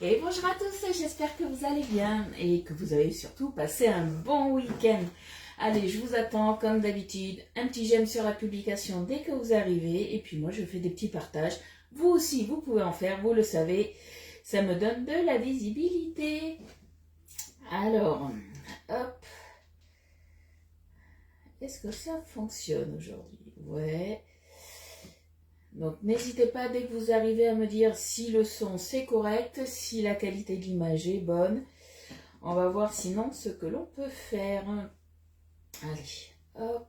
Et bonjour à tous, j'espère que vous allez bien et que vous avez surtout passé un bon week-end. Allez, je vous attends comme d'habitude, un petit j'aime sur la publication dès que vous arrivez et puis moi je fais des petits partages. Vous aussi, vous pouvez en faire, vous le savez, ça me donne de la visibilité. Alors, hop, est-ce que ça fonctionne aujourd'hui? Ouais. Donc n'hésitez pas dès que vous arrivez à me dire si le son c'est correct, si la qualité de l'image est bonne. On va voir sinon ce que l'on peut faire. Allez, hop,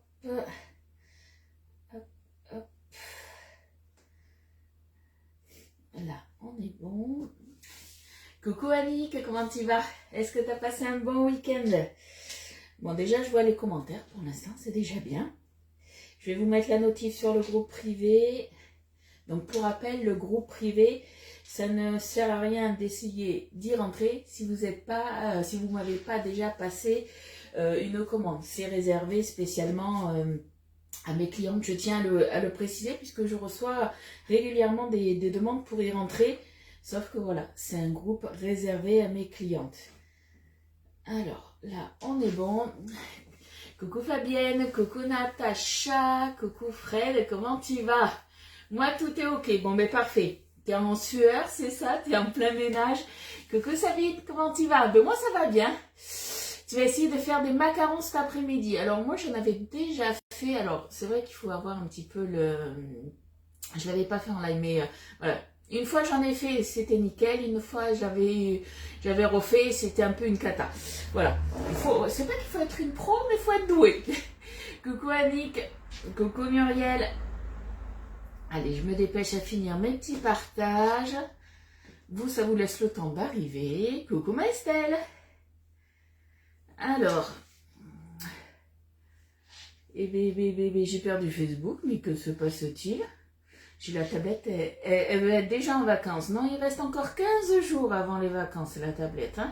hop, hop. Là, on est bon. Coucou Annick, comment tu vas? Est-ce que tu as passé un bon week-end? Bon, déjà je vois les commentaires pour l'instant, c'est déjà bien. Je vais vous mettre la notif sur le groupe privé. Donc pour rappel, le groupe privé, ça ne sert à rien d'essayer d'y rentrer si vous ne m'avez pas déjà passé une commande. C'est réservé spécialement à mes clientes. Je tiens à le préciser puisque je reçois régulièrement des demandes pour y rentrer. Sauf que voilà, c'est un groupe réservé à mes clientes. Alors là, on est bon. Coucou Fabienne, coucou Natacha, coucou Fred, comment tu vas? Moi, tout est ok. Bon, mais parfait. T'es en sueur, c'est ça? T'es en plein ménage. Coucou Sabine, comment tu vas? Ben, moi, ça va bien. Tu vas essayer de faire des macarons cet après-midi. Alors, moi, j'en avais déjà fait. Alors, c'est vrai qu'il faut avoir un petit peu le... Je l'avais pas fait en live, mais voilà. Une fois, j'en ai fait, c'était nickel. Une fois, j'avais refait, c'était un peu une cata. Voilà. C'est pas qu'il faut être une pro, mais il faut être doué. Coucou Annick, coucou Muriel. Allez, je me dépêche à finir mes petits partages. Vous, ça vous laisse le temps d'arriver. Coucou Maëstelle. Alors. Eh bien, j'ai perdu Facebook, mais que se passe-t-il? J'ai la tablette, elle va être déjà en vacances. Non, il reste encore 15 jours avant les vacances, la tablette. Hein.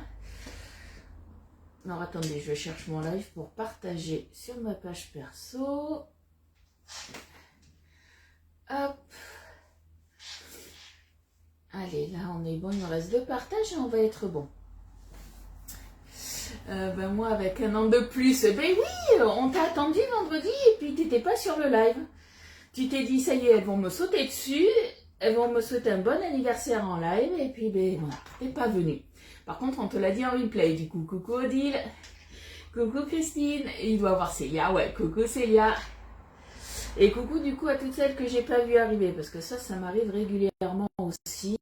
Alors, attendez, je cherche mon live pour partager sur ma page perso. Hop. Allez, là, on est bon. Il me reste 2 partages et on va être bon. Ben moi, avec un an de plus, ben oui, on t'a attendu vendredi et puis tu n'étais pas sur le live. Tu t'es dit, ça y est, elles vont me sauter dessus, elles vont me souhaiter un bon anniversaire en live, et puis, ben voilà, t'es pas venu. Par contre, on te l'a dit en replay, du coup, coucou Odile, coucou Christine, il doit avoir Célia, ouais, coucou Célia. Et coucou, du coup, à toutes celles que j'ai pas vu arriver, parce que ça m'arrive régulièrement aussi.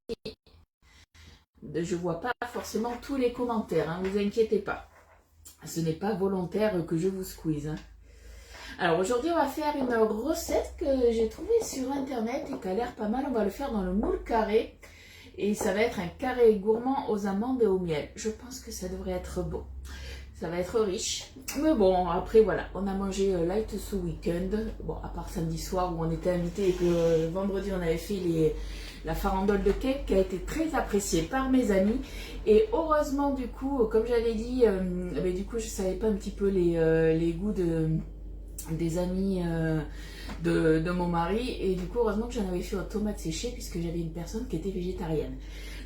Je vois pas forcément tous les commentaires, hein, vous inquiétez pas. Ce n'est pas volontaire que je vous squeeze, hein. Alors aujourd'hui on va faire une recette que j'ai trouvée sur internet et qui a l'air pas mal. On va le faire dans le moule carré et ça va être un carré gourmand aux amandes et au miel. Je pense que ça devrait être bon. Ça va être riche. Mais bon, après voilà, on a mangé light ce week-end. Bon, à part samedi soir où on était invité et que vendredi on avait fait la farandole de cake qui a été très appréciée par mes amis. Et heureusement du coup, comme j'avais dit, du coup je savais pas un petit peu les goûts des amis de mon mari et du coup heureusement que j'en avais fait aux tomates séchées puisque j'avais une personne qui était végétarienne,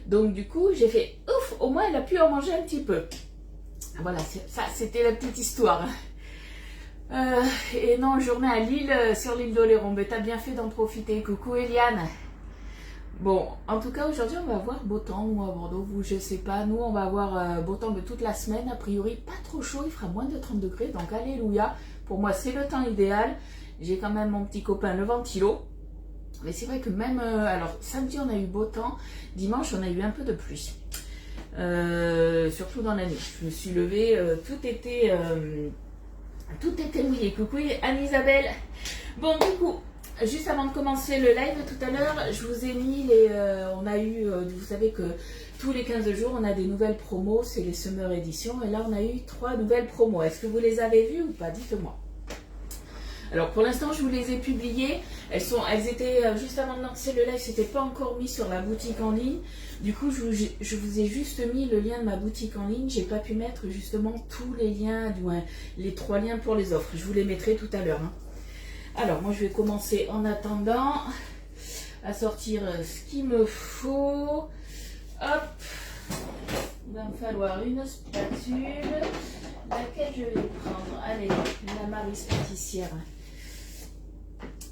donc du coup j'ai fait ouf, au moins elle a pu en manger un petit peu. Voilà, ça c'était la petite histoire. Et non, journée à Lille, sur l'île d'Oléron, mais t'as bien fait d'en profiter. Coucou Eliane. Bon, en tout cas aujourd'hui on va avoir beau temps, nous à Bordeaux, vous je sais pas, nous on va avoir beau temps de toute la semaine, a priori pas trop chaud, il fera moins de 30 degrés, donc alléluia, pour moi c'est le temps idéal. J'ai quand même mon petit copain le ventilo, mais c'est vrai que même, alors samedi on a eu beau temps, dimanche on a eu un peu de pluie, surtout dans la nuit, je me suis levée, tout était mouillé. Coucou Anne-Isabelle. Bon du coup, juste avant de commencer le live tout à l'heure, je vous ai mis on a eu, vous savez que tous les 15 jours, on a des nouvelles promos, c'est les Summer Edition, et là on a eu 3 nouvelles promos. Est-ce que vous les avez vues ou pas? Dites-moi. Alors pour l'instant, je vous les ai publiées. Elles étaient, juste avant de lancer le live, c'était pas encore mis sur la boutique en ligne. Du coup, je vous ai juste mis le lien de ma boutique en ligne. J'ai pas pu mettre justement tous les liens, du moins les 3 liens pour les offres. Je vous les mettrai tout à l'heure. Hein. Alors moi, je vais commencer en attendant à sortir ce qu'il me faut. Hop. falloir une spatule. Laquelle je vais prendre? Allez, la Maryse pâtissière.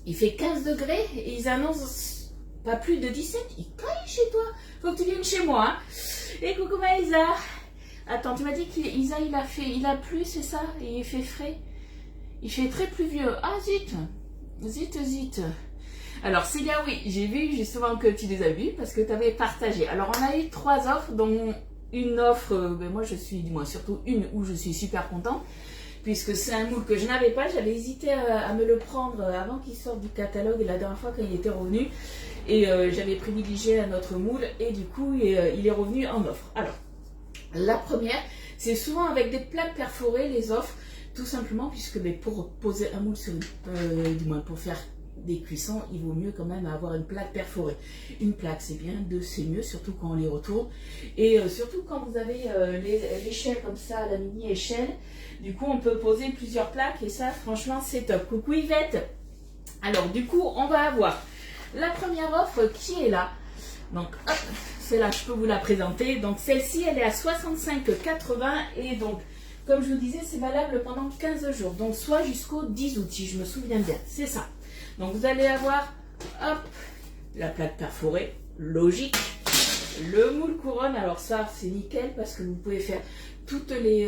Il fait 15 degrés et ils annoncent pas plus de 17. Il caille chez toi. Faut que tu viennes chez moi. Hein. Et coucou Maïsa. Attends, tu m'as dit qu'Isa il a plu, c'est ça? Et il fait frais. Il fait très pluvieux. Ah zut. Zut. Alors Célia, oui, j'ai vu justement que tu les as vus parce que tu avais partagé. Alors on a eu 3 offres, dont une offre, moi je suis, du moins surtout une où je suis super contente. Puisque c'est un moule que je n'avais pas, j'avais hésité à me le prendre avant qu'il sorte du catalogue la dernière fois quand il était revenu. Et j'avais privilégié un autre moule et du coup il est revenu en offre. Alors, la première, c'est souvent avec des plaques perforées les offres, tout simplement puisque pour poser un moule sur du moins pour faire des cuissons, il vaut mieux quand même avoir une plaque perforée. Une plaque c'est bien, deux c'est mieux, surtout quand on les retourne. Et surtout quand vous avez l'échelle comme ça, la mini échelle, du coup on peut poser plusieurs plaques et ça franchement c'est top. Coucou Yvette. Alors du coup on va avoir la première offre qui est là. Donc hop, celle-là je peux vous la présenter. Donc celle-ci elle est à 65,80 et donc comme je vous disais c'est valable pendant 15 jours. Donc soit jusqu'au 10 août si je me souviens bien, c'est ça. Donc vous allez avoir, hop, la plaque perforée, logique, le moule couronne, alors ça c'est nickel parce que vous pouvez faire toutes les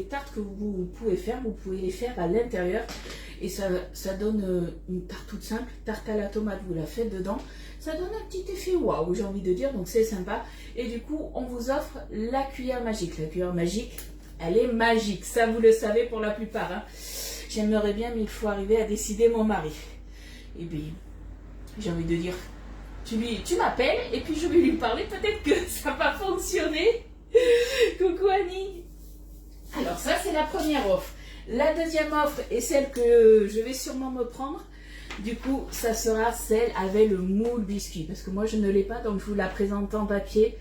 tartes que vous pouvez faire, vous pouvez les faire à l'intérieur et ça donne une tarte toute simple, tarte à la tomate, vous la faites dedans, ça donne un petit effet waouh, j'ai envie de dire, donc c'est sympa. Et du coup on vous offre la cuillère magique, elle est magique, ça vous le savez pour la plupart, hein. J'aimerais bien, mais il faut arriver à décider mon mari. Et bien, j'ai envie de dire, tu m'appelles et puis je vais lui parler, peut-être que ça va fonctionner. Coucou Annie. Alors ça, c'est la première offre. La deuxième offre est celle que je vais sûrement me prendre. Du coup, ça sera celle avec le moule biscuit. Parce que moi, je ne l'ai pas, donc je vous la présente en papier.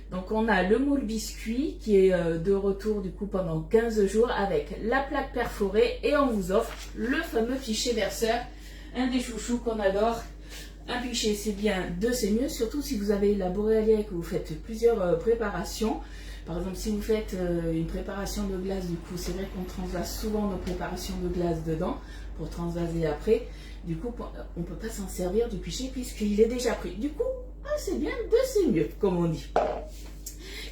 Donc on a le moule biscuit qui est de retour du coup pendant 15 jours avec la plaque perforée et on vous offre le fameux pichet verseur, un des chouchous qu'on adore. Un pichet c'est bien, deux c'est mieux, surtout si vous avez la boréalia et que vous faites plusieurs préparations. Par exemple si vous faites une préparation de glace, du coup c'est vrai qu'on transvase souvent nos préparations de glace dedans pour transvaser après. Du coup on ne peut pas s'en servir du pichet puisqu'il est déjà pris. Du coup c'est bien, deux c'est mieux, comme on dit.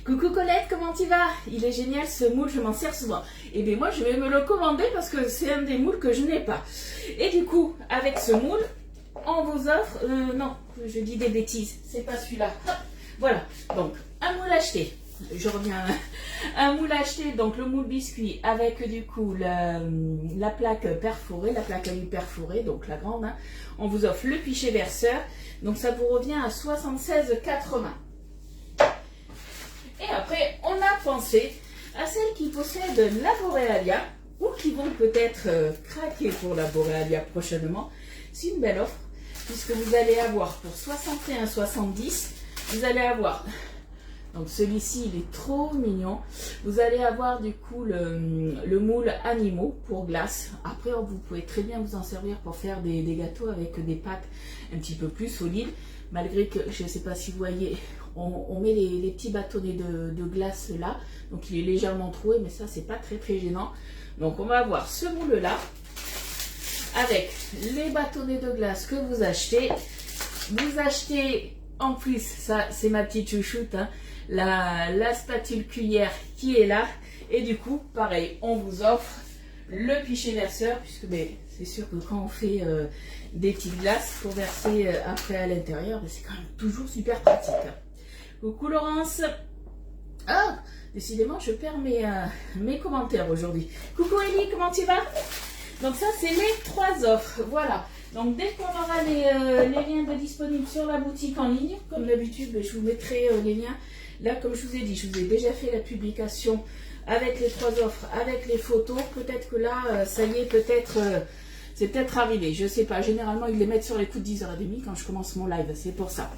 Coucou Colette, comment tu vas? Il est génial ce moule, je m'en sers souvent. Et bien moi je vais me le commander parce que c'est un des moules que je n'ai pas. Et du coup, avec ce moule, on vous offre... non, je dis des bêtises, c'est pas celui-là. Voilà, donc un moule acheté. Je reviens. Un moule acheté, donc le moule biscuit avec du coup la plaque perforée, la plaque à huile perforée, donc la grande. Hein. On vous offre le pichet verseur, donc ça vous revient à 76,80. Et après, on a pensé à celles qui possèdent la boréalia ou qui vont peut-être craquer pour la boréalia prochainement. C'est une belle offre puisque vous allez avoir pour 61,70, vous allez avoir... Donc celui-ci, il est trop mignon. Vous allez avoir du coup le moule animaux pour glace. Après, vous pouvez très bien vous en servir pour faire des gâteaux avec des pâtes un petit peu plus solides. Malgré que, je ne sais pas si vous voyez, on met les petits bâtonnets de glace là. Donc il est légèrement troué, mais ça, c'est pas très gênant. Donc on va avoir ce moule-là avec les bâtonnets de glace que vous achetez. Vous achetez en plus, ça c'est ma petite chouchoute, hein, la spatule cuillère qui est là. Et du coup, pareil, on vous offre le pichet verseur, puisque c'est sûr que quand on fait des petites glaces pour verser après à l'intérieur, c'est quand même toujours super pratique. Coucou Laurence. Ah, décidément, je perds mes commentaires aujourd'hui. Coucou Ellie, comment tu vas? Donc ça, c'est les 3 offres. Voilà. Donc dès qu'on aura les liens de disponibles sur la boutique en ligne, comme d'habitude, je vous mettrai les liens. Là, comme je vous ai dit, je vous ai déjà fait la publication avec les 3 offres, avec les photos. Peut-être que là, ça y est, c'est peut-être arrivé. Je ne sais pas. Généralement, ils les mettent sur les coups de 10h30 quand je commence mon live. C'est pour ça.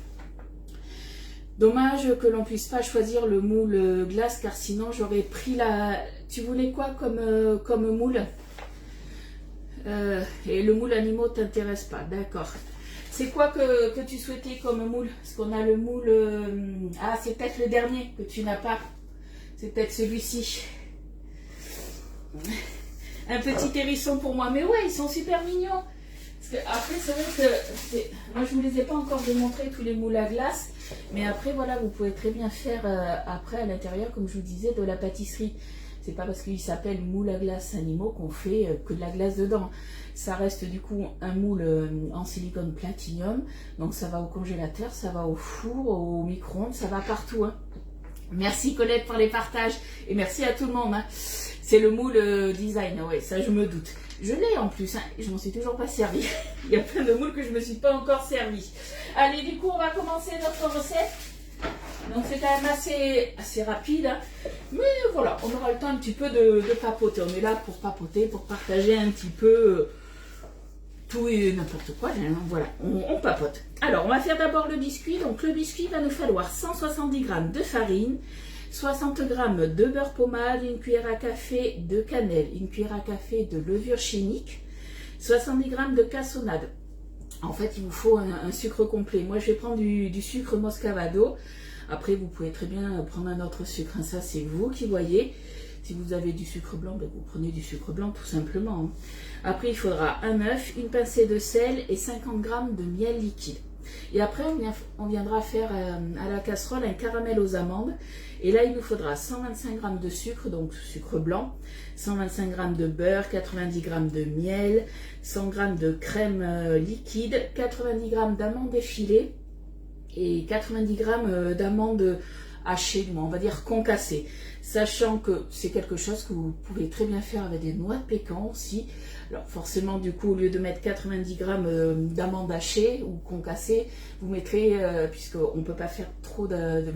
Dommage que l'on puisse pas choisir le moule glace, car sinon, j'aurais pris la... Tu voulais quoi comme moule? Et le moule animaux t'intéresse pas, d'accord. C'est quoi que tu souhaitais comme moule? Parce qu'on a le moule... Ah, c'est peut-être le dernier que tu n'as pas. C'est peut-être celui-ci. Un petit hérisson pour moi. Mais ouais, ils sont super mignons. Parce que après, c'est vrai que... Moi, je ne vous les ai pas encore démontré, tous les moules à glace. Mais après, voilà, vous pouvez très bien faire après à l'intérieur, comme je vous disais, de la pâtisserie. C'est pas parce qu'il s'appelle moule à glace animaux qu'on fait que de la glace dedans. Ça reste du coup un moule en silicone platinium. Donc ça va au congélateur, ça va au four, au micro-ondes, ça va partout. Hein. Merci Colette pour les partages. Et merci à tout le monde. Hein. C'est le moule design, ouais, ça je me doute. Je l'ai en plus, hein, je m'en suis toujours pas servi. Il y a plein de moules que je me suis pas encore servi. Allez, du coup, on va commencer notre recette. Donc c'est quand même assez rapide, hein. Mais voilà, on aura le temps un petit peu de papoter. On est là pour papoter, pour partager un petit peu tout et n'importe quoi. Hein. Voilà, on papote. Alors, on va faire d'abord le biscuit. Donc le biscuit, il va nous falloir 170 g de farine, 60 g de beurre pommade, une cuillère à café de cannelle, une cuillère à café de levure chimique, 70 g de cassonade. En fait, il vous faut un sucre complet. Moi, je vais prendre du sucre Moscavado. Après, vous pouvez très bien prendre un autre sucre. Hein. Ça, c'est vous qui voyez. Si vous avez du sucre blanc, ben vous prenez du sucre blanc tout simplement. Hein. Après, il faudra un œuf, une pincée de sel et 50 g de miel liquide. Et après, on viendra faire à la casserole un caramel aux amandes. Et là, il nous faudra 125 g de sucre, donc sucre blanc, 125 g de beurre, 90 g de miel, 100 g de crème liquide, 90 g d'amandes effilées et 90 g d'amandes hachées, on va dire concassées. Sachant que c'est quelque chose que vous pouvez très bien faire avec des noix de pécan aussi. Alors forcément, du coup, au lieu de mettre 90 g d'amandes hachées ou concassées, vous mettrez, puisqu'on ne peut pas faire trop de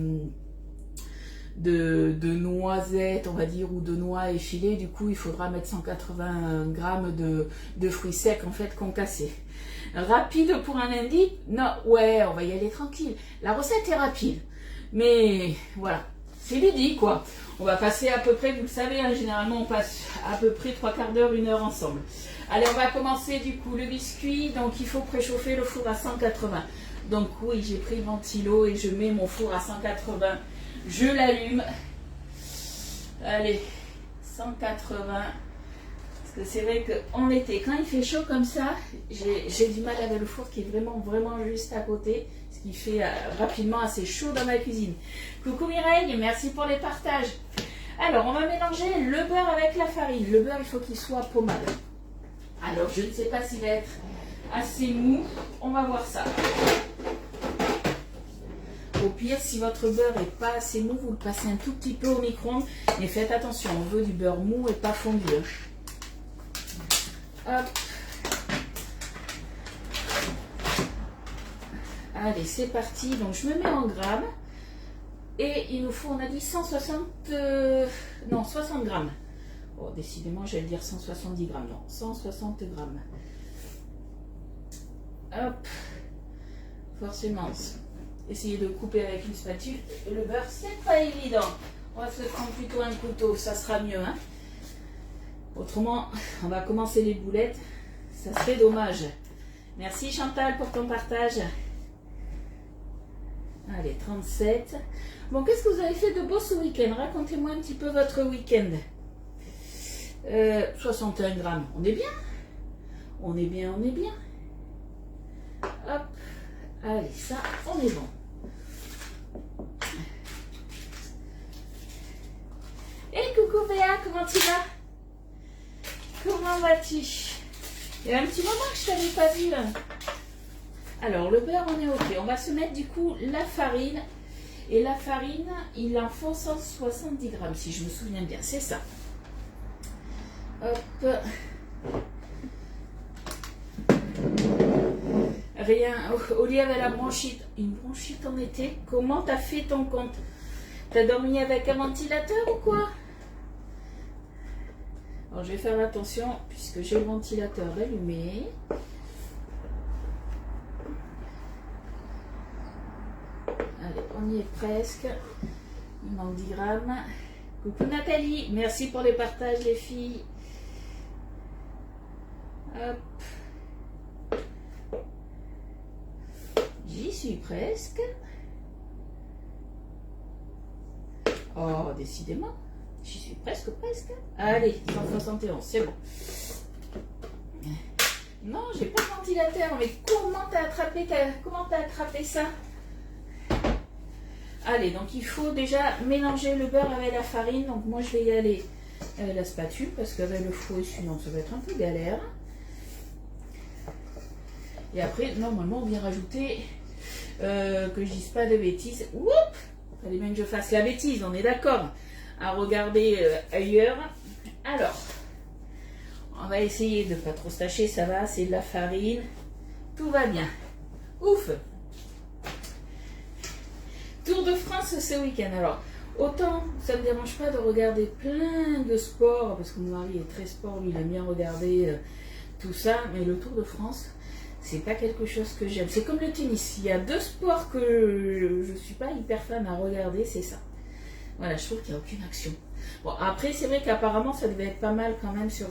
noisettes, on va dire, ou de noix effilées, du coup il faudra mettre 180 g de fruits secs en fait concassés. Rapide pour un lundi? Non, ouais, on va y aller tranquille. La recette est rapide, mais voilà, c'est ludique quoi. On va passer à peu près, vous le savez, hein, généralement on passe à peu près 3/4 d'heure, 1 heure ensemble. Allez, on va commencer du coup le biscuit, donc il faut préchauffer le four à 180. Donc oui, j'ai pris le ventilo et je mets mon four à 180. Je l'allume. Allez, 180. Parce que c'est vrai qu'en été, quand il fait chaud comme ça, j'ai du mal avec le four qui est vraiment juste à côté. Ce qui fait rapidement assez chaud dans ma cuisine. Coucou Mireille, merci pour les partages. Alors, on va mélanger le beurre avec la farine. Le beurre, il faut qu'il soit pommade. Alors, je ne sais pas s'il va être assez mou. On va voir ça. Au pire, si votre beurre n'est pas assez mou, vous le passez un tout petit peu au micro-ondes. Mais faites attention, on veut du beurre mou et pas fondu. Hop. Allez, c'est parti. Donc, je me mets en grammes. Et il nous faut, on a dit 60 grammes. Oh, décidément, j'allais dire 170 grammes. Non, 160 grammes. Hop. Forcément. Essayez de couper avec une spatule. Et le beurre, c'est pas évident. On va se prendre plutôt un couteau, ça sera mieux. Hein. Autrement, on va commencer les boulettes. Ça serait dommage. Merci Chantal pour ton partage. Allez, 37. Bon, qu'est-ce que vous avez fait de beau ce week-end? Racontez-moi un petit peu votre week-end. 61 grammes. On est bien? On est bien, on est bien. Hop. Allez, ça, on est bon. Et coucou Béa, comment tu vas? Comment vas-tu? Il y a un petit moment que je t'avais pas vu là. Alors, le beurre, on est ok. On va se mettre du coup la farine. Et la farine, il en faut 170 grammes, si je me souviens bien. C'est ça. Hop. Rien. Olivier avait la bronchite. Une bronchite en été. Comment t'as fait ton compte? T'as dormi avec un ventilateur ou quoi? Alors, je vais faire attention puisque j'ai le ventilateur allumé. Allez, on y est presque. Il manque 10 grammes. Coucou Nathalie, merci pour les partages les filles. Hop. J'y suis presque. Oh, décidément, j'y suis presque. Allez, 171, c'est bon. Non, j'ai pas de ventilateur, mais comment t'as attrapé ça? Allez, donc il faut déjà mélanger le beurre avec la farine. Donc moi, je vais y aller avec la spatule, parce qu'avec le fouet, sinon ça va être un peu galère. Et après, normalement, on vient rajouter, que je dise pas de bêtises. Oups! Fallait bien que je fasse la bêtise, on est d'accord. À regarder ailleurs. Alors, on va essayer de ne pas trop se tâcher, ça va, c'est de la farine. Tout va bien. Ouf! Tour de France ce week-end. Alors, autant ça ne me dérange pas de regarder plein de sports, parce que mon mari est très sport, lui il aime bien regarder tout ça, mais le Tour de France, c'est pas quelque chose que j'aime. C'est comme le tennis. Il y a deux sports que je suis pas hyper fan à regarder, c'est ça. Voilà, je trouve qu'il n'y a aucune action. Bon, après, c'est vrai qu'apparemment, ça devait être pas mal quand même sur...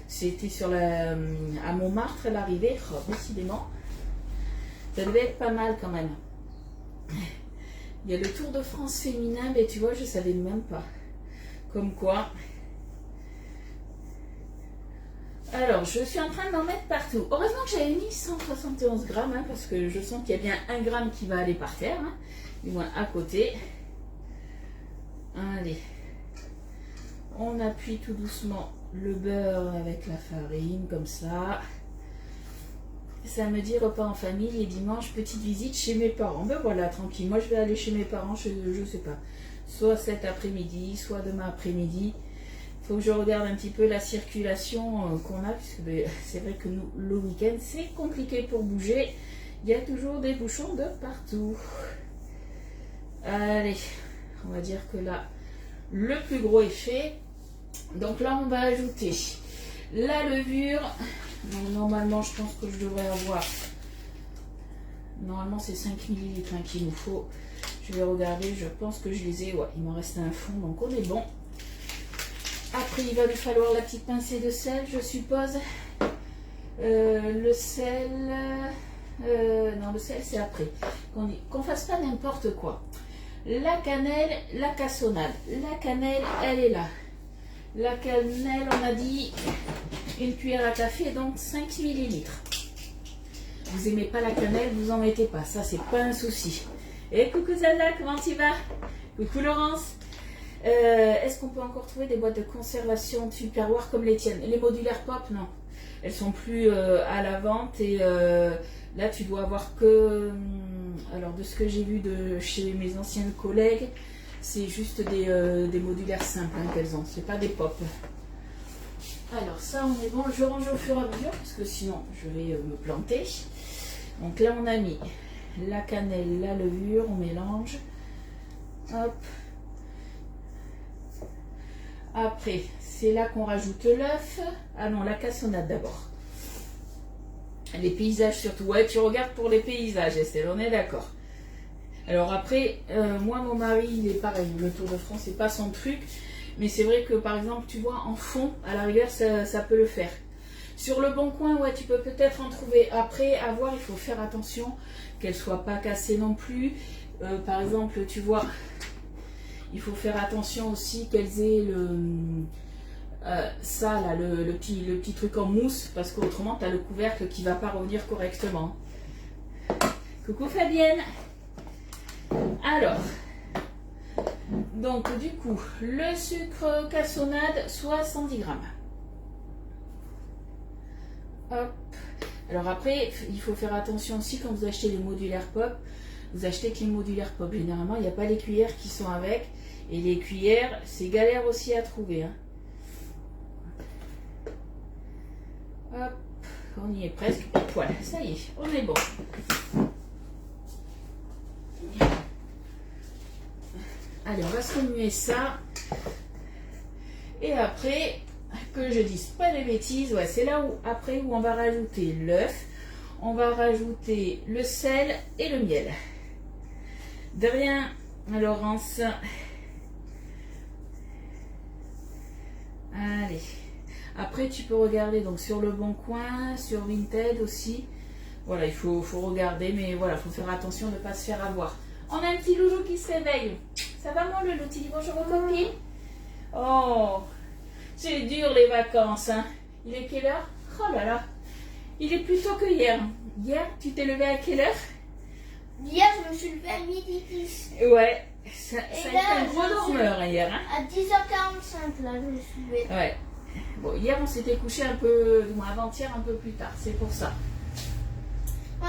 c'était sur la... à Montmartre, l'arrivée. Oh, décidément. Ça devait être pas mal quand même. Il y a le Tour de France féminin, mais tu vois, je savais même pas. Comme quoi... Alors, je suis en train d'en mettre partout. Heureusement que j'avais mis 171 grammes, hein, parce que je sens qu'il y a bien 1 gramme qui va aller par terre. Hein, du moins à côté. Allez. On appuie tout doucement le beurre avec la farine, comme ça. Samedi, repas en famille et dimanche, petite visite chez mes parents. Ben voilà, tranquille. Moi, je vais aller chez mes parents, je sais pas. Soit cet après-midi, soit demain après-midi. Faut que je regarde un petit peu la circulation qu'on a, puisque c'est vrai que nous, le week-end, c'est compliqué pour bouger. Il y a toujours des bouchons de partout. Allez, on va dire que là, le plus gros est fait. Donc là, on va ajouter la levure. Donc, normalement, je pense que je devrais avoir... Normalement, c'est 5 ml qu'il nous faut. Je vais regarder, je pense que je les ai. Ouais, il m'en reste un fond, donc on est bon. Après, il va lui falloir la petite pincée de sel, je suppose. Le sel... non, le sel, c'est après. Qu'on fasse pas n'importe quoi. La cannelle, la cassonade. La cannelle, elle est là. La cannelle, on a dit une cuillère à café, donc 5 ml. Vous aimez pas la cannelle, vous en mettez pas. Ça, c'est pas un souci. Et coucou Zaza, comment tu vas? Coucou Laurence. Est-ce qu'on peut encore trouver des boîtes de conservation de Tupperware comme les tiennes? Les modulaires pop, non. Elles sont plus à la vente et là tu dois avoir que... alors de ce que j'ai vu de chez mes anciennes collègues, c'est juste des modulaires simples hein, qu'elles ont, c'est pas des pop. Alors ça on est bon, je range au fur et à mesure parce que sinon je vais me planter. Donc là on a mis la cannelle, la levure, on mélange. Hop. Après, c'est là qu'on rajoute l'œuf. Ah non, la cassonade d'abord. Les paysages surtout. Ouais, tu regardes pour les paysages, Estelle, on est d'accord. Alors après, moi, mon mari, il est pareil. Le Tour de France, c'est pas son truc. Mais c'est vrai que, par exemple, tu vois, en fond, à la rigueur, ça peut le faire. Sur le bon coin, ouais, tu peux peut-être en trouver. Après, à voir, il faut faire attention qu'elle soit pas cassée non plus. Par exemple, tu vois... Il faut faire attention aussi qu'elles aient ça, là, le petit truc en mousse, parce qu'autrement, tu as le couvercle qui ne va pas revenir correctement. Coucou Fabienne. Alors, donc du coup, le sucre cassonade, 70 grammes. Hop. Alors après, il faut faire attention aussi quand vous achetez les modulaires pop. Vous achetez que les modulaires pop. Généralement, il n'y a pas les cuillères qui sont avec. Et les cuillères, c'est galère aussi à trouver. Hein. Hop, on y est presque. Hop, voilà, ça y est, on est bon. Allez, on va se remuer ça. Et après, que je dise pas de bêtises, ouais, c'est là où après où on va rajouter l'œuf. On va rajouter le sel et le miel. De rien, Laurence. Allez. Après, tu peux regarder donc sur Le Bon Coin, sur Vinted aussi. Voilà, il faut regarder, mais voilà, il faut faire attention de ne pas se faire avoir. On a un petit loulou qui se réveille. Ça va mon loulou? Tu dis bonjour aux copines? Oh, c'est dur les vacances, hein. Il est quelle heure? Oh là là, il est plus tôt que hier. Hier, tu t'es levé à quelle heure? Hier, je me suis levée à midi 10. Ouais, ça a été là, un gros dormeur hier, hein. À 10h45, là, je me suis levée. Ouais. Bon, hier, on s'était couché un peu, du moins avant-hier, un peu plus tard, c'est pour ça. Ouais,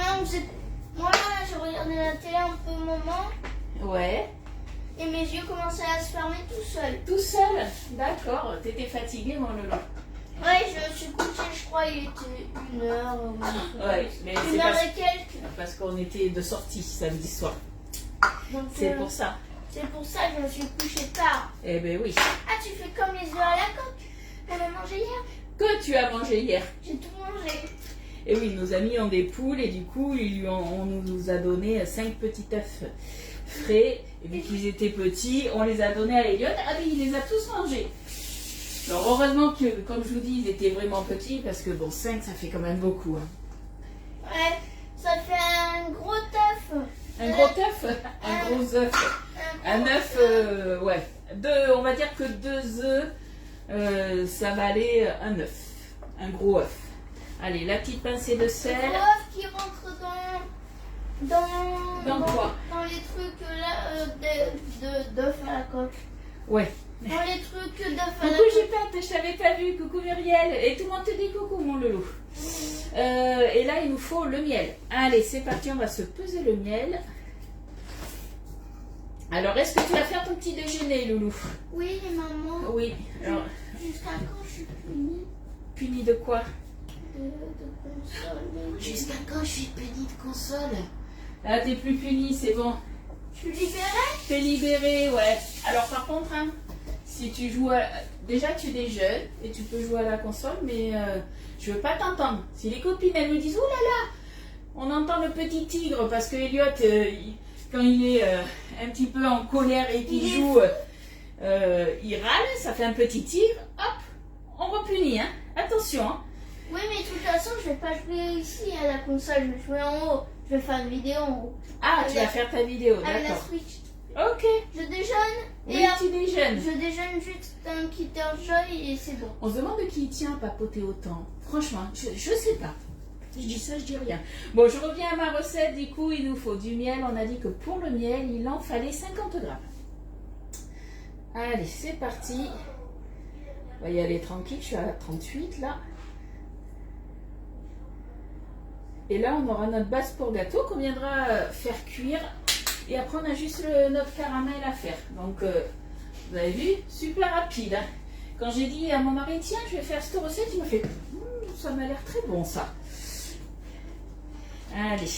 moi, je regardais la télé un peu un moment Ouais. et mes yeux commençaient à se fermer tout seuls. Tout seul? D'accord. T'étais fatigué, mon loulou? Ouais, je me suis couchée, je crois, il était 1h. Ouais, mais c'est 1h et quelques. parce qu'on était de sortie samedi soir. Donc, C'est pour ça. c'est pour ça que je me suis couchée tard. Eh ben oui. Ah, tu fais comme les œufs à la coque qu'on a mangé hier? Que tu as mangé hier? J'ai tout mangé. Et oui, nos amis ont des poules et du coup, on nous a donné 5 petits œufs frais. Et vu qu'ils étaient petits, on les a donnés à Elliot. Ah oui, il les a tous mangés. Alors heureusement que, comme je vous dis, ils étaient vraiment petits parce que bon, 5 ça fait quand même beaucoup. Hein. Ouais, ça fait un gros œuf. Un gros œuf? Un gros œuf. Un œuf, ouais. On va dire que 2 œufs, ça va aller un œuf. Un gros œuf. Allez, la petite pincée de Un sel. gros œuf qui rentre Dans quoi? Dans les trucs là, d'œufs à la coque. Ouais. Dans les trucs d'œufs à la Coucou coque. Jupette, je t'avais pas vu. Coucou Muriel. Et tout le monde te dit coucou mon loulou. Et là, il nous faut le miel. Allez, c'est parti, on va se peser le miel. Alors, est-ce que tu vas faire ton petit déjeuner, loulou? Oui, maman. Oui. Alors, Jusqu'à quand je suis punie puni de quoi? de console? Jusqu'à quand je suis puni de console? Ah, t'es plus puni, c'est bon. Je suis libérée? T'es libéré, ouais. Alors, par contre, hein, si tu joues à... Déjà, tu déjeunes et tu peux jouer à la console, mais je veux pas t'entendre. Si les copines, elles me disent, oh là là, on entend le petit tigre, parce que Elliot, quand il est un petit peu en colère et qu'il joue, il râle, ça fait un petit tigre, hop, on repunit, hein. Attention, hein. Oui, mais de toute façon, je vais pas jouer ici à la console, je vais jouer en haut. Je vais faire une vidéo en haut. Ah, tu vas faire ta vidéo, Avec la d'accord. Switch. Ok. Je déjeune Oui, et tu déjeunes. je déjeune juste un Kinder Joy et c'est bon. On se demande de qui il tient à papoter autant. Franchement, je sais pas. Je dis ça, je dis rien. Bon, je reviens à ma recette. Du coup, il nous faut du miel. On a dit que pour le miel, il en fallait 50 grammes. Allez, c'est parti. On va y aller tranquille. Je suis à 38 là. Et là, on aura notre base pour gâteau qu'on viendra faire cuire. Et après, on a juste notre caramel à faire. Donc, vous avez vu, super rapide. Hein. Quand j'ai dit à mon mari, tiens, je vais faire cette recette, il m'a fait, ça m'a l'air très bon ça. Allez.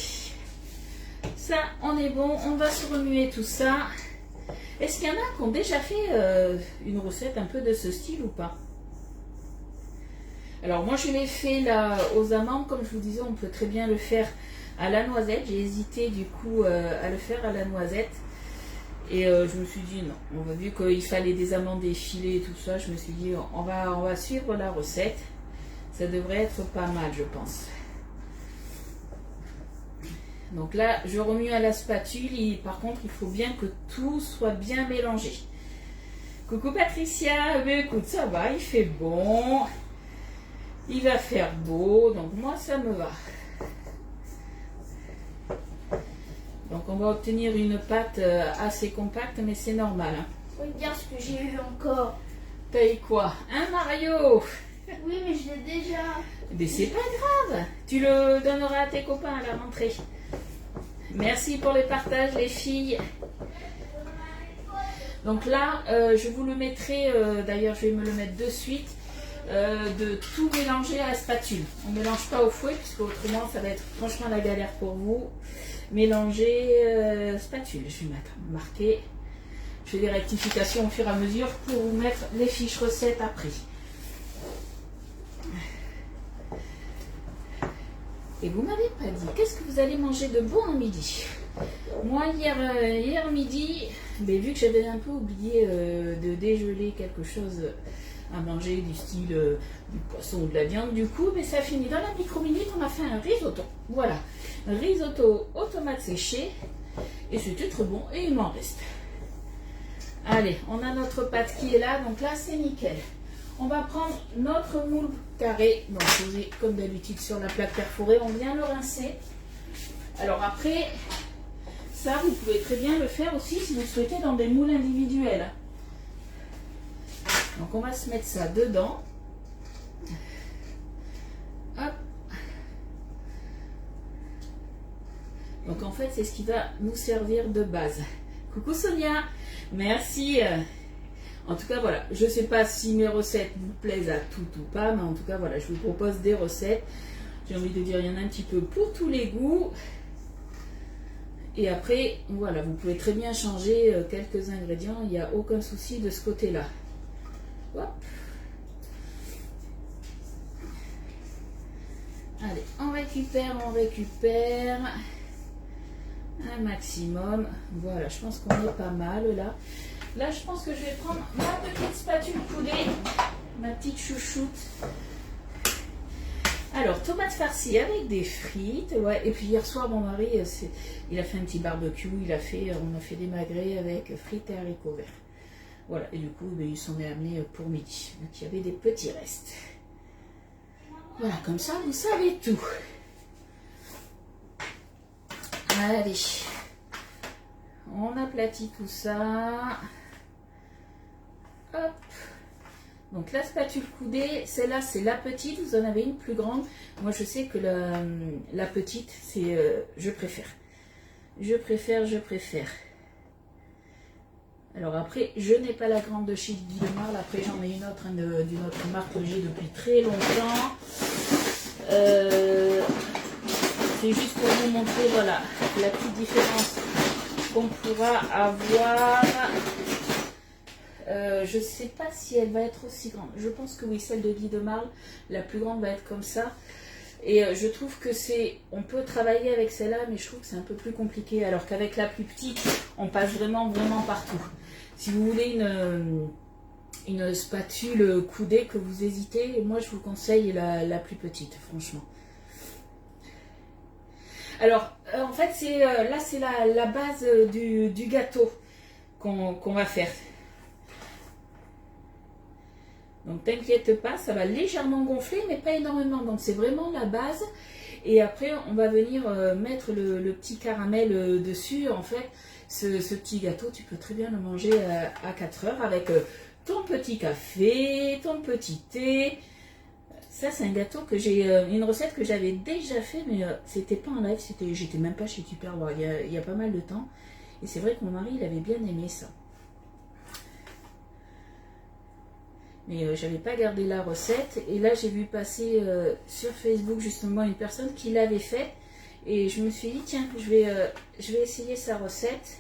Ça, on est bon. On va se remuer tout ça. Est-ce qu'il y en a qui ont déjà fait une recette un peu de ce style ou pas? Alors moi je l'ai fait là aux amandes, comme je vous disais, on peut très bien le faire à la noisette. J'ai hésité du coup à le faire à la noisette. Et je me suis dit non, on a vu qu'il fallait des amandes effilées et tout ça, je me suis dit on va suivre la recette. Ça devrait être pas mal je pense. Donc là je remue à la spatule et par contre il faut bien que tout soit bien mélangé. Coucou Patricia, mais écoute ça va, il fait bon. Il va faire beau, donc moi ça me va. Donc on va obtenir une pâte assez compacte, mais c'est normal. Hein. Regarde ce que j'ai eu encore. T'as eu quoi? Un Mario? Oui, mais je l'ai déjà. Mais c'est pas grave, tu le donneras à tes copains à la rentrée. Merci pour les partages les filles. Donc là, je vous le mettrai, d'ailleurs je vais me le mettre de suite. De tout mélanger à la spatule. On ne mélange pas au fouet puisque autrement ça va être franchement la galère pour vous. Mélanger spatule. Je vais marquer. Je fais des rectifications au fur et à mesure pour vous mettre les fiches recettes après. Et vous m'avez pas dit qu'est-ce que vous allez manger de bon en midi. Moi hier midi, mais vu que j'avais un peu oublié de dégeler quelque chose à manger du style du poisson ou de la viande du coup, mais ça a fini dans la micro-minute, on a fait un risotto. Voilà, un risotto aux tomates séchées et c'était trop bon et il m'en reste. Allez, on a notre pâte qui est là, donc là c'est nickel. On va prendre notre moule carré, donc posé comme d'habitude sur la plaque perforée, on vient le rincer. Alors après, ça vous pouvez très bien le faire aussi si vous souhaitez dans des moules individuels. Donc on va se mettre ça dedans. Hop. Donc en fait c'est ce qui va nous servir de base. Coucou Sonia, merci. En tout cas voilà, je ne sais pas si mes recettes vous plaisent à toutes ou pas, mais en tout cas voilà, je vous propose des recettes. J'ai envie de dire, il y en a un petit peu pour tous les goûts. Et après, voilà, vous pouvez très bien changer quelques ingrédients, il n'y a aucun souci de ce côté-là. Hop. Allez, on récupère un maximum. Voilà, je pense qu'on est pas mal là. Là, je pense que je vais prendre ma petite spatule coudée, ma petite chouchoute. Alors, tomates farcies avec des frites. Ouais. Et puis hier soir, mon mari, il a fait un petit barbecue. On a fait des magrets avec frites et haricots verts. Voilà. Et du coup, il s'en est amené pour midi. Donc, il y avait des petits restes. Voilà, comme ça, vous savez tout. Allez. On aplatit tout ça. Hop. Donc la spatule coudée, celle-là c'est la petite, vous en avez une plus grande. Moi je sais que la petite, c'est je préfère. Je préfère. Alors après, je n'ai pas la grande de chez Guy de Marle, après j'en ai une autre d'une autre marque que j'ai depuis très longtemps. C'est juste pour vous montrer voilà, la petite différence qu'on pourra avoir. Je ne sais pas si elle va être aussi grande. Je pense que oui, celle de Guy de Marle, la plus grande va être comme ça. Et je trouve que on peut travailler avec celle-là, mais je trouve que c'est un peu plus compliqué. Alors qu'avec la plus petite, on passe vraiment partout. Si vous voulez une spatule coudée que vous hésitez, moi je vous conseille la plus petite, franchement. Alors, en fait, là c'est la base du gâteau qu'on va faire. Donc t'inquiète pas, ça va légèrement gonfler, mais pas énormément. Donc c'est vraiment la base. Et après, on va venir mettre le petit caramel dessus. En fait, ce petit gâteau, tu peux très bien le manger à 4 heures avec ton petit café, ton petit thé. Ça, c'est un gâteau que j'ai, une recette que j'avais déjà fait, mais c'était pas en live, j'étais même pas chez Tupperware il y a pas mal de temps. Et c'est vrai que mon mari, il avait bien aimé ça. Mais j'avais pas gardé la recette. Et là, j'ai vu passer sur Facebook justement une personne qui l'avait fait. Et je me suis dit, tiens, je vais essayer sa recette.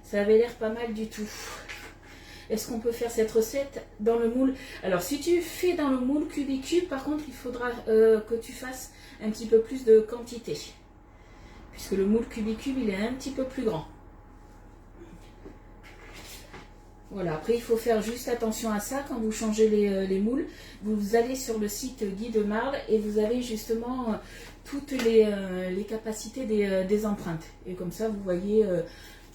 Ça avait l'air pas mal du tout. Est-ce qu'on peut faire cette recette dans le moule? Alors, si tu fais dans le moule Cubicube, par contre, il faudra que tu fasses un petit peu plus de quantité. Puisque le moule Cubicube, il est un petit peu plus grand. Voilà, après il faut faire juste attention à ça quand vous changez les moules. Vous allez sur le site Guy de Marle et vous avez justement toutes les capacités des empreintes. Et comme ça vous voyez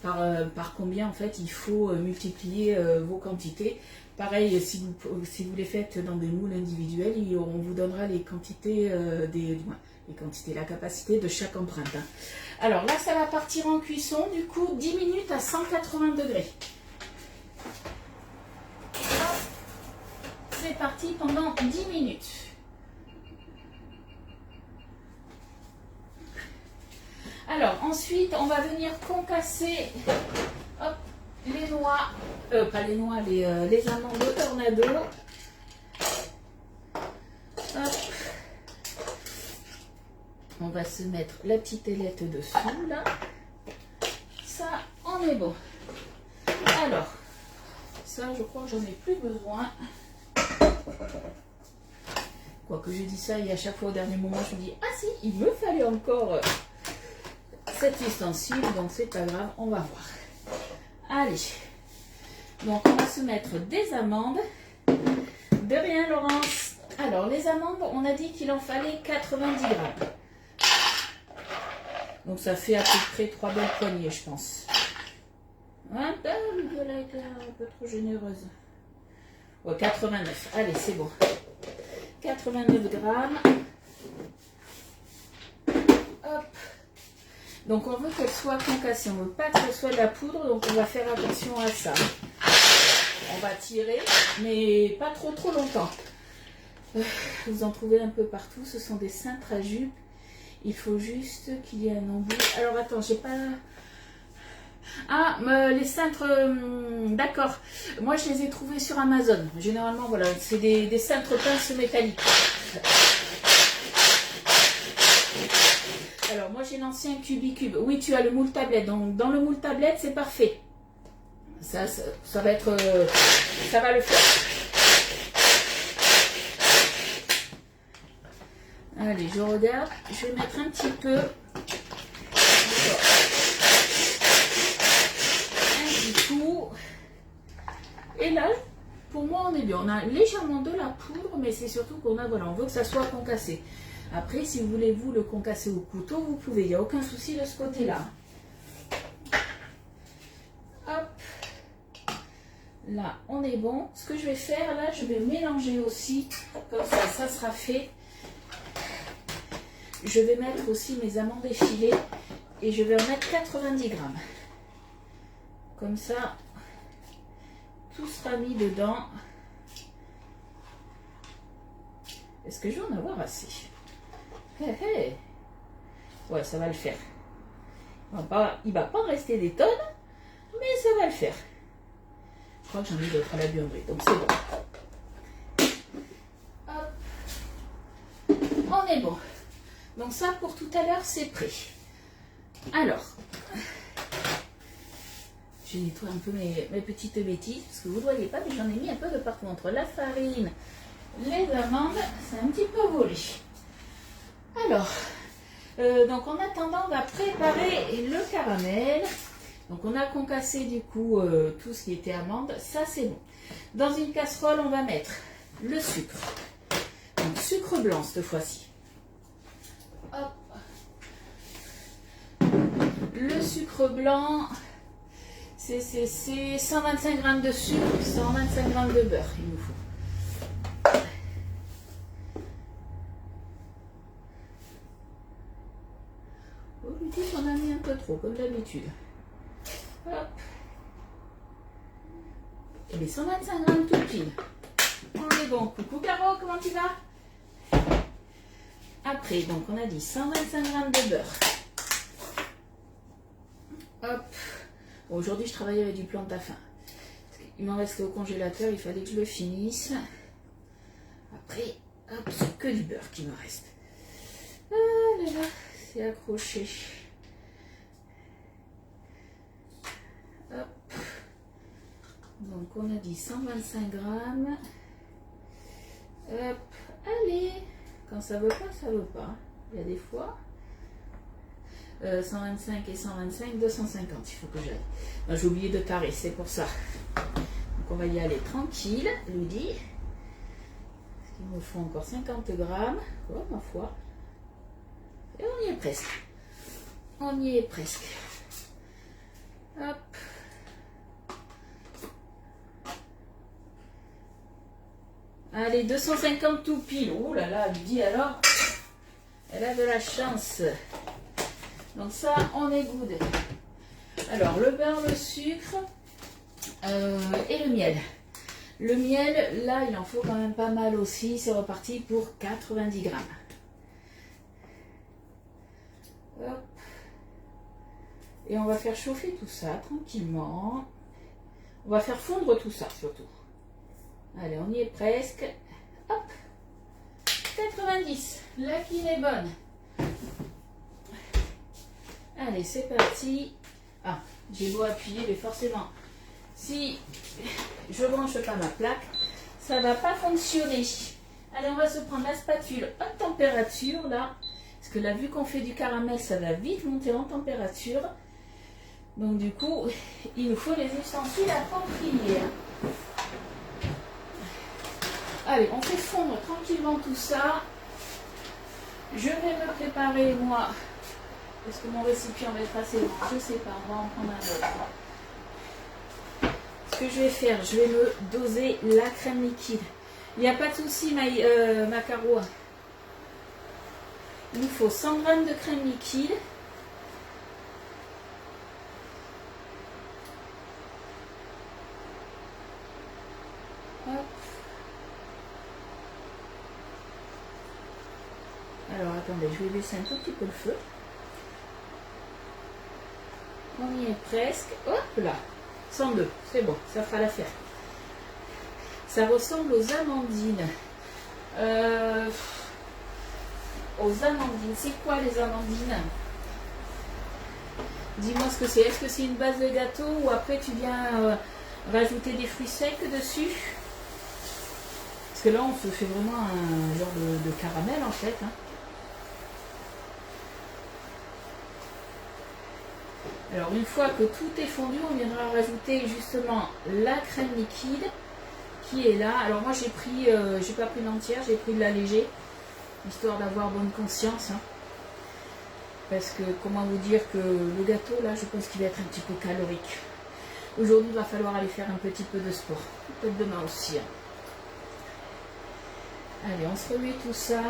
par combien en fait il faut multiplier vos quantités. Pareil, si vous les faites dans des moules individuels, on vous donnera les quantités, la capacité de chaque empreinte. Hein. Alors là ça va partir en cuisson, du coup 10 minutes à 180 degrés. C'est parti pendant 10 minutes. Alors ensuite on va venir concasser hop, les noix, pas les noix, les amandes de Tornado. Hop. On va se mettre la petite ailette dessous là. Ça on est bon. Alors ça je crois que j'en ai plus besoin. Quoique je dis ça et à chaque fois au dernier moment je me dis ah si il me fallait encore cet ustensile, donc c'est pas grave, on va voir. Allez, donc on va se mettre des amandes. De rien Laurence. Alors les amandes, on a dit qu'il en fallait 90 grammes. Donc ça fait à peu près 3 belles poignées je pense. Voilà, été un peu trop généreuse. Ouais, 89. Allez, c'est bon. 89 grammes. Hop. Donc on veut qu'elle soit concassée. On ne veut pas que ce soit de la poudre, donc on va faire attention à ça. On va tirer, mais pas trop longtemps. Vous en trouvez un peu partout. Ce sont des cintres à jupe. Il faut juste qu'il y ait un embout. Alors attends, j'ai pas... Ah, les cintres, d'accord. Moi, je les ai trouvés sur Amazon. Généralement, voilà, c'est des cintres pinces métalliques. Alors, moi, j'ai l'ancien Cubicube. Oui, tu as le moule tablette. Donc, dans le moule tablette, c'est parfait. Ça va être... ça va le faire. Allez, je regarde. Je vais mettre un petit peu... Et là, pour moi, on est bien. On a légèrement de la poudre, mais c'est surtout qu'on a, voilà, on veut que ça soit concassé. Après, si vous voulez vous le concasser au couteau, vous pouvez. Il n'y a aucun souci de ce côté-là. Hop. Là, on est bon. Ce que je vais faire, là, je vais mélanger aussi. Comme ça sera fait. Je vais mettre aussi mes amandes effilées. Et je vais en mettre 90 grammes. Comme ça... tout sera mis dedans. Est-ce que je vais en avoir assez? Ouais, ça va le faire. Il va pas rester des tonnes, mais ça va le faire. Je crois que j'en ai d'autres à la buanderie, donc c'est bon. Hop. On est bon. Donc ça, pour tout à l'heure, c'est prêt. Alors... je nettoie un peu mes petites bêtises, parce que vous ne voyez pas, mais j'en ai mis un peu de partout. Entre la farine, les amandes, c'est un petit peu volé. Alors, donc en attendant, on va préparer le caramel. Donc on a concassé du coup tout ce qui était amande, ça c'est bon. Dans une casserole, on va mettre le sucre. Donc sucre blanc cette fois-ci. Hop. Le sucre blanc... c'est 125 grammes de sucre, 125 grammes de beurre, il nous faut. Oh, Lucie, on a mis un peu trop, comme d'habitude. Hop. Et les 125 grammes tout pile. On est bon. Coucou Caro, comment tu vas? Après, donc on a dit 125 grammes de beurre. Hop. Bon, aujourd'hui, je travaille avec du Plantafin. Il m'en reste au congélateur, il fallait que je le finisse. Après, hop, c'est que du beurre qui me reste. Ah là là, c'est accroché. Hop. Donc, on a dit 125 grammes. Hop, allez. Quand ça veut pas, ça veut pas. Il y a des fois... 125 et 125, 250, il faut que j'aille. J'ai oublié de tarer, c'est pour ça. Donc on va y aller tranquille, Ludi. Il me faut encore 50 grammes. Oh ma foi. Et on y est presque. On y est presque. Hop. Allez, 250 tout pile. Oh là là, Ludi alors. Elle a de la chance. Donc ça, on est good. Alors, le beurre, le sucre et le miel. Le miel, là, il en faut quand même pas mal aussi. C'est reparti pour 90 grammes. Hop. Et on va faire chauffer tout ça tranquillement. On va faire fondre tout ça surtout. Allez, on y est presque. Hop. 90. La quine est bonne. Allez, c'est parti. Ah, j'ai beau appuyer, mais forcément, si je branche pas ma plaque, ça va pas fonctionner. Allez, on va se prendre la spatule haute température, là. Parce que là, vu qu'on fait du caramel, ça va vite monter en température. Donc, du coup, il nous faut les ustensiles appropriés. Allez, on fait fondre tranquillement tout ça. Je vais me préparer, moi. Est-ce que mon récipient va être assez grand? Je sais pas, on va en prendre un autre. ce que je vais faire, je vais me doser la crème liquide. Il n'y a pas de souci, ma Caro. Il nous faut 100 g de crème liquide. Hop. Alors attendez, je vais baisser un tout petit peu le feu. On y est presque. Hop là, 102, c'est bon, ça fera l'affaire. Ça ressemble aux amandines. Aux amandines, c'est quoi les amandines? Dis-moi ce que c'est. Est-ce que c'est une base de gâteau ou après tu viens rajouter des fruits secs dessus? Parce que là on se fait vraiment un genre de caramel en fait. Hein. Alors une fois que tout est fondu, on viendra rajouter justement la crème liquide qui est là. Alors moi j'ai pris, j'ai pas pris l'entière, j'ai pris de la léger, histoire d'avoir bonne conscience. Hein. Parce que comment vous dire que le gâteau là, je pense qu'il va être un petit peu calorique. Aujourd'hui il va falloir aller faire un petit peu de sport, peut-être demain aussi. Hein. Allez, on se remet tout ça.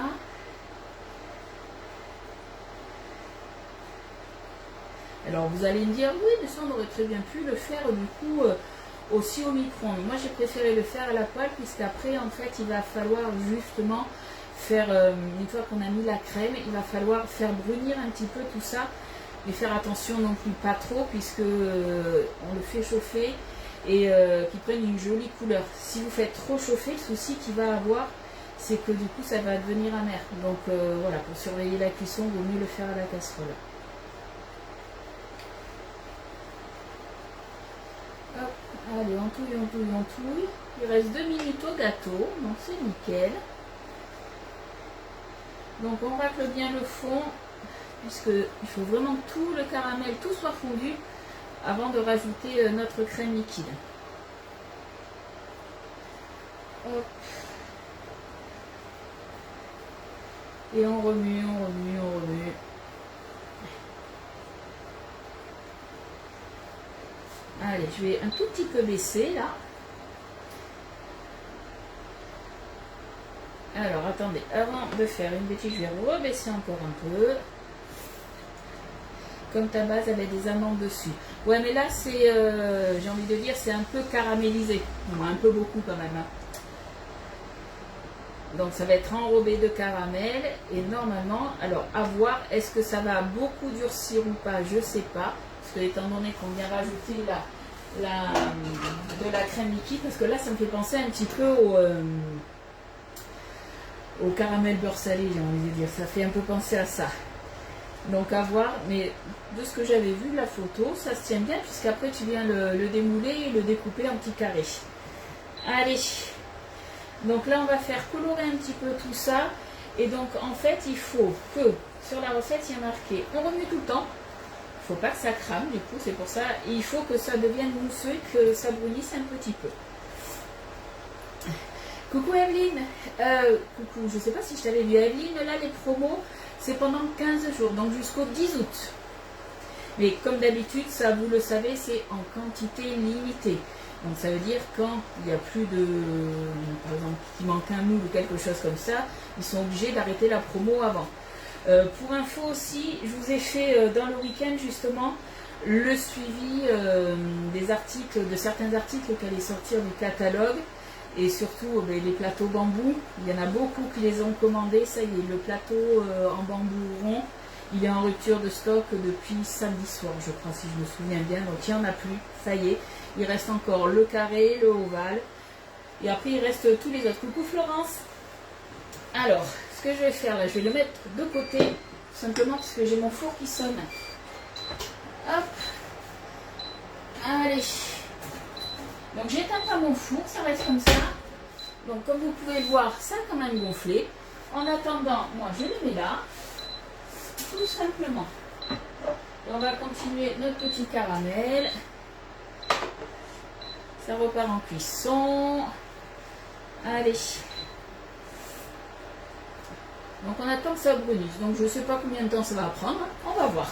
Alors vous allez me dire, oui, mais ça on aurait très bien pu le faire du coup aussi au micro-ondes. Moi j'ai préféré le faire à la poêle puisqu'après en fait il va falloir justement faire, une fois qu'on a mis la crème, il va falloir faire brunir un petit peu tout ça. Mais faire attention non plus pas trop puisque on le fait chauffer et qu'il prenne une jolie couleur. Si vous faites trop chauffer, le souci qu'il va avoir, c'est que du coup ça va devenir amer. Donc voilà, pour surveiller la cuisson, il vaut mieux le faire à la casserole. Hop, allez, on touille, on touille, on touille. Il reste 2 minutes au gâteau, donc c'est nickel. Donc on racle bien le fond, puisqu'il faut vraiment que tout le caramel, tout soit fondu, avant de rajouter notre crème liquide. Hop. Et on remue, on remue, on remue. Allez, je vais un tout petit peu baisser là. Alors, attendez, avant de faire une bêtise, je vais rebaisser encore un peu. Comme ta base avait des amandes dessus. Ouais, mais là, c'est, j'ai envie de dire, c'est un peu caramélisé. Bon, un peu beaucoup quand même. Hein. Donc, ça va être enrobé de caramel. Et normalement, alors, à voir, est-ce que ça va beaucoup durcir ou pas, je sais pas. Parce que étant donné qu'on vient rajouter de la crème liquide, parce que là, ça me fait penser un petit peu au caramel beurre salé, j'ai envie de dire. Ça fait un peu penser à ça. Donc à voir, mais de ce que j'avais vu de la photo, ça se tient bien, puisqu'après tu viens le démouler et le découper en petits carrés. Allez, donc là on va faire colorer un petit peu tout ça. Et donc en fait il faut que, sur la recette il y a marqué, on remue tout le temps. Il ne faut pas que ça crame, du coup c'est pour ça, et il faut que ça devienne mousseux et que ça brunisse un petit peu. Coucou Evelyne, coucou, je ne sais pas si je t'avais vu Evelyne, là les promos c'est pendant 15 jours, donc jusqu'au 10 août. Mais comme d'habitude, ça vous le savez, c'est en quantité limitée. Donc ça veut dire quand il n'y a plus de, par exemple, qu'il manque un moule ou quelque chose comme ça, ils sont obligés d'arrêter la promo avant. Pour info aussi, je vous ai fait dans le week-end justement le suivi des articles, de certains articles qui allaient sortir du catalogue. Et surtout les plateaux bambou, il y en a beaucoup qui les ont commandés, ça y est, le plateau en bambou rond, il est en rupture de stock depuis samedi soir, je crois, si je me souviens bien, donc il n'y en a plus, ça y est, il reste encore le carré, le ovale, et après il reste tous les autres. Coucou Florence. Alors, ce que je vais faire là, je vais le mettre de côté, simplement parce que j'ai mon four qui sonne. Hop, allez. Donc j'éteins pas mon four, ça reste comme ça. Donc comme vous pouvez le voir, ça a quand même gonflé. En attendant, moi je le mets là, tout simplement. Et on va continuer notre petit caramel. Ça repart en cuisson. Allez. Donc on attend que ça brunisse. Donc je ne sais pas combien de temps ça va prendre. On va voir.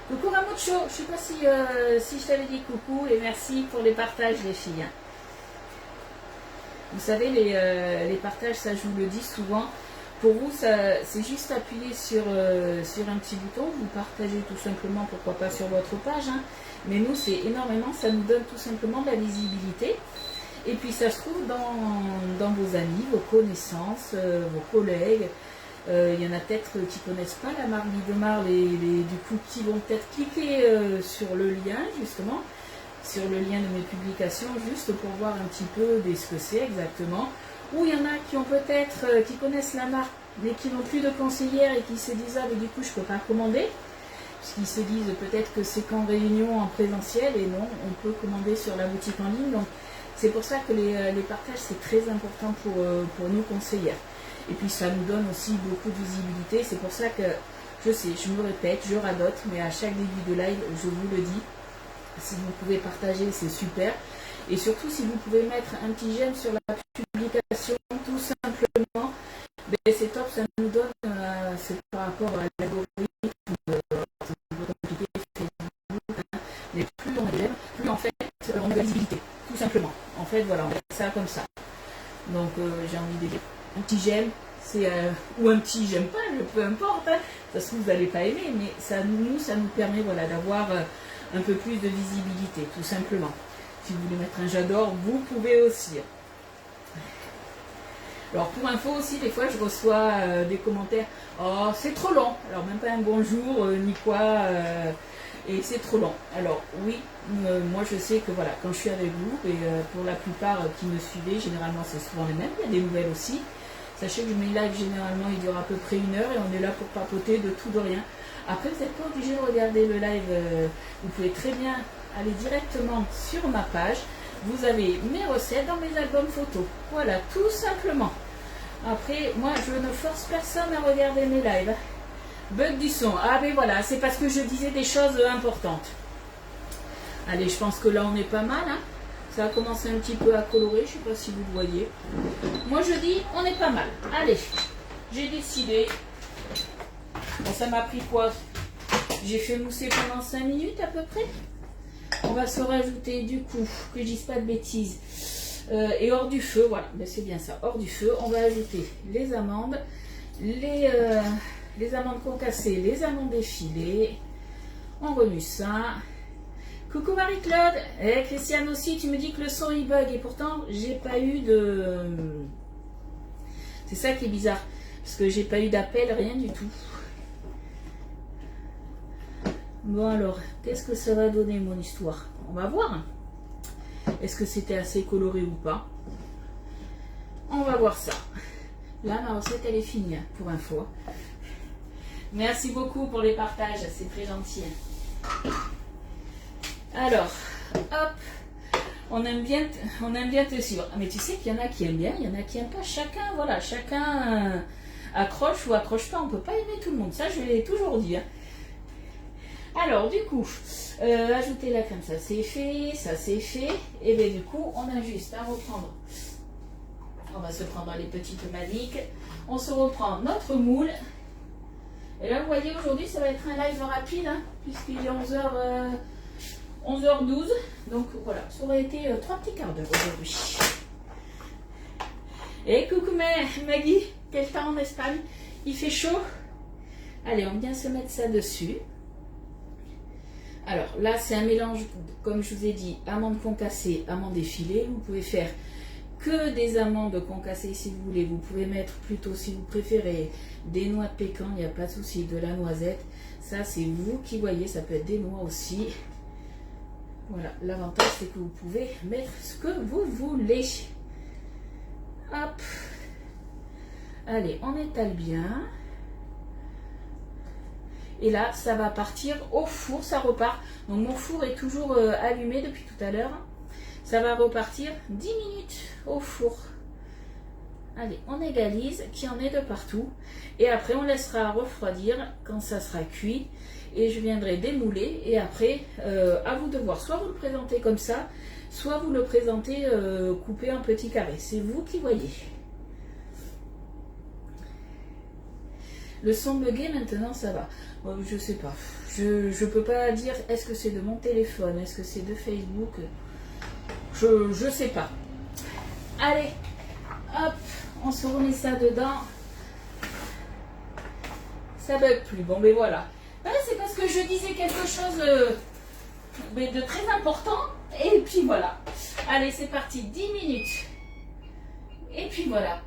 Coucou Ramucho, je sais pas si je t'avais dit coucou et merci pour les partages les filles. Vous savez, les partages, ça je vous le dis souvent. Pour vous, c'est juste appuyer sur un petit bouton, vous partagez tout simplement, pourquoi pas sur votre page. Hein. Mais nous, c'est énormément, ça nous donne tout simplement de la visibilité. Et puis ça se trouve dans vos amis, vos connaissances, vos collègues. Il y en a peut-être qui ne connaissent pas la marque Guidemar, du coup qui vont peut-être cliquer sur le lien justement, sur le lien de mes publications, juste pour voir un petit peu ce que c'est exactement. Ou il y en a qui ont peut-être, qui connaissent la marque, mais qui n'ont plus de conseillère et qui se disent ah mais du coup je ne peux pas commander. Puisqu'ils se disent peut-être que c'est qu'en réunion, en présentiel, et non, on peut commander sur la boutique en ligne. Donc c'est pour ça que les partages c'est très important pour nous conseillères. Et puis ça nous donne aussi beaucoup de visibilité. C'est pour ça que, je sais, je me répète, je radote, mais à chaque début de live, je vous le dis, si vous pouvez partager, c'est super. Et surtout, si vous pouvez mettre un petit j'aime sur la publication, tout simplement, ben, c'est top, ça nous donne, c'est par rapport à l'algorithme, c'est un peu compliqué, Facebook, hein, mais plus on aime, plus en fait, on a de la visibilité, tout simplement. En fait, voilà, on fait ça comme ça. Donc, j'ai envie de dire. Un petit j'aime, ou un petit j'aime pas, peu importe, hein. Ça se trouve vous n'allez pas aimer, mais ça nous permet voilà, d'avoir un peu plus de visibilité, tout simplement. Si vous voulez mettre un j'adore, vous pouvez aussi. Alors pour info aussi, des fois je reçois des commentaires, oh c'est trop long, alors même pas un bonjour, ni quoi, et c'est trop long. Alors oui, moi je sais que voilà, quand je suis avec vous, et pour la plupart qui me suivez, généralement c'est souvent les mêmes, il y a des nouvelles aussi. Sachez que mes lives, généralement, ils durent à peu près 1 heure et on est là pour papoter de tout, de rien. Après, vous n'êtes pas obligé de regarder le live. Vous pouvez très bien aller directement sur ma page. Vous avez mes recettes dans mes albums photos. Voilà, tout simplement. Après, moi, je ne force personne à regarder mes lives. Bug du son. Ah, ben voilà, c'est parce que je disais des choses importantes. Allez, je pense que là, on est pas mal, hein. Ça a commencé un petit peu à colorer, je ne sais pas si vous le voyez. Moi je dis, on est pas mal. Allez, j'ai décidé. Bon, ça m'a pris quoi? J'ai fait mousser pendant 5 minutes à peu près. On va se rajouter du coup, que je dise pas de bêtises. Et hors du feu, voilà, ben, c'est bien ça, hors du feu. On va ajouter les amandes, les amandes concassées, les amandes effilées. On remue ça. Coucou Marie-Claude, et Christiane aussi, tu me dis que le son il bug et pourtant j'ai pas eu de... C'est ça qui est bizarre, parce que j'ai pas eu d'appel, rien du tout. Bon alors, qu'est-ce que ça va donner mon histoire? On va voir. Est-ce que c'était assez coloré ou pas? On va voir ça. Là ma recette elle est finie, pour info. Merci beaucoup pour les partages, c'est très gentil. Alors, hop, on aime bien te suivre. Mais tu sais qu'il y en a qui aiment bien, il y en a qui n'aiment pas. Chacun, voilà, chacun accroche ou accroche pas. On ne peut pas aimer tout le monde. Ça, je l'ai toujours dit. Hein. Alors, du coup, ajouter la crème, ça c'est fait, ça c'est fait. Et bien du coup, on a juste à reprendre. On va se prendre les petites maniques. On se reprend notre moule. Et là, vous voyez, aujourd'hui, ça va être un live rapide, hein, puisqu'il est 11h12, donc voilà, ça aurait été 3 petits quarts d'heure aujourd'hui. Et coucou Maggie, quel temps en Espagne? Il fait chaud? Allez, on vient se mettre ça dessus. Alors là, c'est un mélange, comme je vous ai dit, amandes concassées, amandes effilées. Vous pouvez faire que des amandes concassées si vous voulez. Vous pouvez mettre plutôt, si vous préférez, des noix de pécan, il n'y a pas de souci, de la noisette. Ça, c'est vous qui voyez, ça peut être des noix aussi. Voilà, l'avantage c'est que vous pouvez mettre ce que vous voulez. Hop. Allez, on étale bien. Et là, ça va partir au four, ça repart. Donc mon four est toujours allumé depuis tout à l'heure. Ça va repartir 10 minutes au four. Allez, on égalise, qu'il y en ait de partout. Et après, on laissera refroidir quand ça sera cuit. Et je viendrai démouler. Et après, à vous de voir. Soit vous le présentez comme ça, soit vous le présentez coupé en petits carrés. C'est vous qui voyez. Le son bugué maintenant ça va. Bon, je sais pas. Je peux pas dire est-ce que c'est de mon téléphone, est-ce que c'est de Facebook. Je sais pas. Allez, hop, on se remet ça dedans. Ça bug plus. Bon ben voilà. C'est parce que je disais quelque chose de très important. Et puis voilà. Allez, c'est parti. 10 minutes. Et puis voilà.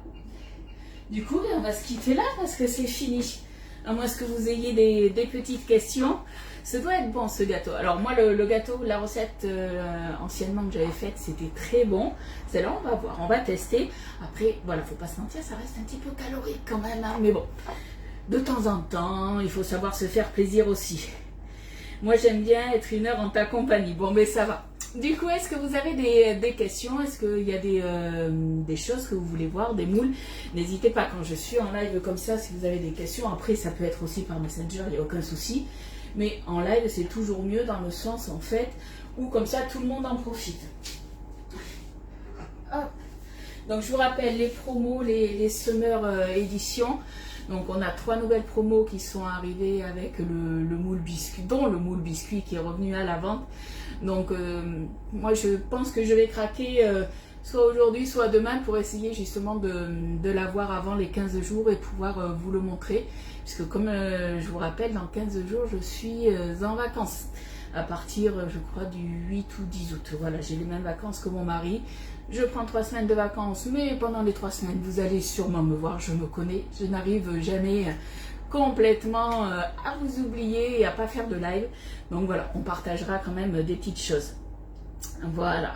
Du coup, on va se quitter là parce que c'est fini. À moins que vous ayez des petites questions. Ça doit être bon ce gâteau. Alors moi, le gâteau, la recette anciennement que j'avais faite, c'était très bon. Celle-là, on va voir. On va tester. Après, voilà, faut pas se mentir, ça reste un petit peu calorique quand même. Hein, mais bon, de temps en temps, il faut savoir se faire plaisir aussi. Moi, j'aime bien être 1 heure en ta compagnie. Bon, mais ça va. Du coup, est-ce que vous avez des questions? Est-ce qu'il y a des choses que vous voulez voir, des moules? N'hésitez pas, quand je suis en live comme ça, si vous avez des questions. Après, ça peut être aussi par Messenger, il n'y a aucun souci. Mais en live, c'est toujours mieux dans le sens, en fait, où comme ça, tout le monde en profite. Hop. Donc, je vous rappelle les promos, les Summer éditions. Donc, on a 3 nouvelles promos qui sont arrivées avec le moule biscuit, dont le moule biscuit qui est revenu à la vente. Donc, moi, je pense que je vais craquer soit aujourd'hui, soit demain pour essayer justement de l'avoir avant les 15 jours et pouvoir vous le montrer. Puisque comme je vous rappelle, dans 15 jours, je suis en vacances. À partir, je crois, du 8 ou 10 août. Voilà, j'ai les mêmes vacances que mon mari. Je prends 3 semaines de vacances, mais pendant les 3 semaines, vous allez sûrement me voir, je me connais. Je n'arrive jamais complètement à vous oublier et à pas faire de live. Donc voilà, on partagera quand même des petites choses. Voilà.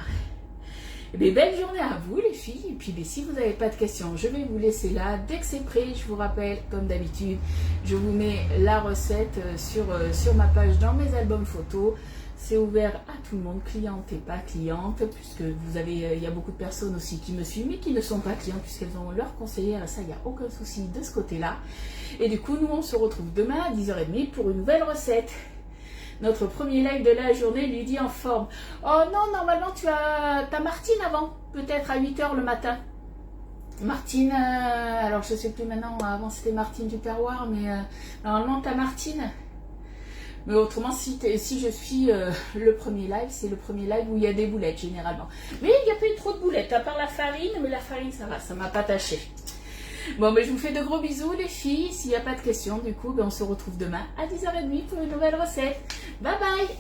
Et bien, belle journée à vous les filles. Et puis si vous n'avez pas de questions, je vais vous laisser là. Dès que c'est prêt, je vous rappelle, comme d'habitude, je vous mets la recette sur ma page dans mes albums photos. C'est ouvert à tout le monde, cliente et pas cliente, puisque il y a beaucoup de personnes aussi qui me suivent, mais qui ne sont pas clientes, puisqu'elles ont leur conseillère, ça, il n'y a aucun souci de ce côté-là. Et du coup, nous, on se retrouve demain à 10h30 pour une nouvelle recette. Notre premier live de la journée, lui dit en forme. Oh non, normalement, tu as ta Martine avant, peut-être à 8h le matin. Martine, alors je ne sais plus maintenant, avant c'était Martine du Perroir, mais normalement, ta Martine. Mais autrement, si je suis le premier live, c'est le premier live où il y a des boulettes généralement. Mais il n'y a pas eu trop de boulettes, à part la farine, mais la farine ça va, ça m'a pas taché. Bon, mais je vous fais de gros bisous les filles. S'il n'y a pas de questions, du coup, on se retrouve demain à 10h30 pour une nouvelle recette. Bye bye!